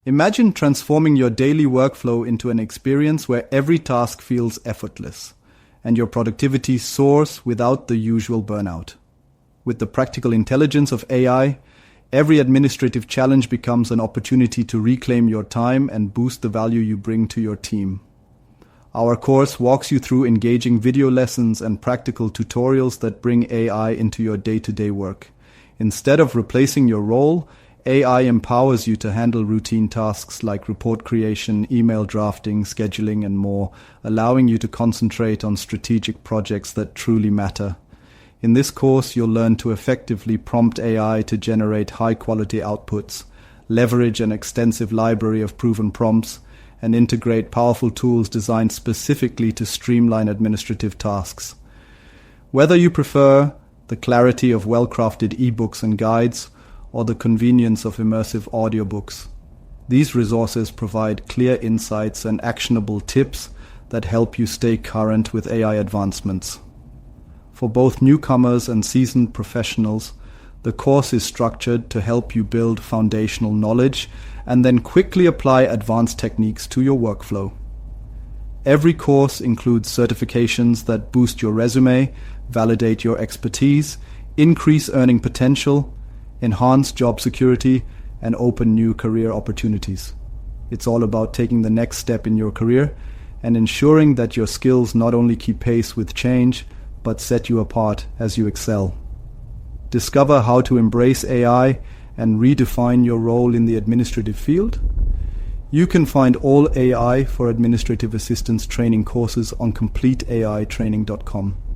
Imagine transforming your daily workflow into an experience where every task feels effortless and your productivity soars without the usual burnout. With the practical intelligence of AI, every administrative challenge becomes an opportunity to reclaim your time and boost the value you bring to your team. Our course walks you through engaging video lessons and practical tutorials that bring AI into your day-to-day work. Instead of replacing your role, AI empowers you to handle routine tasks like report creation, email drafting, scheduling, and more, allowing you to concentrate on strategic projects that truly matter. In this course, you'll learn to effectively prompt AI to generate high-quality outputs, leverage an extensive library of proven prompts, and integrate powerful tools designed specifically to streamline administrative tasks. Whether you prefer the clarity of well-crafted ebooks and guides, or the convenience of immersive audiobooks, these resources provide clear insights and actionable tips that help you stay current with AI advancements. For both newcomers and seasoned professionals, the course is structured to help you build foundational knowledge and then quickly apply advanced techniques to your workflow. Every course includes certifications that boost your resume, validate your expertise, increase earning potential, enhance job security, and open new career opportunities. It's all about taking the next step in your career and ensuring that your skills not only keep pace with change, but set you apart as you excel. Discover how to embrace AI and redefine your role in the administrative field. You can find all AI for administrative assistance training courses on CompleteAItraining.com.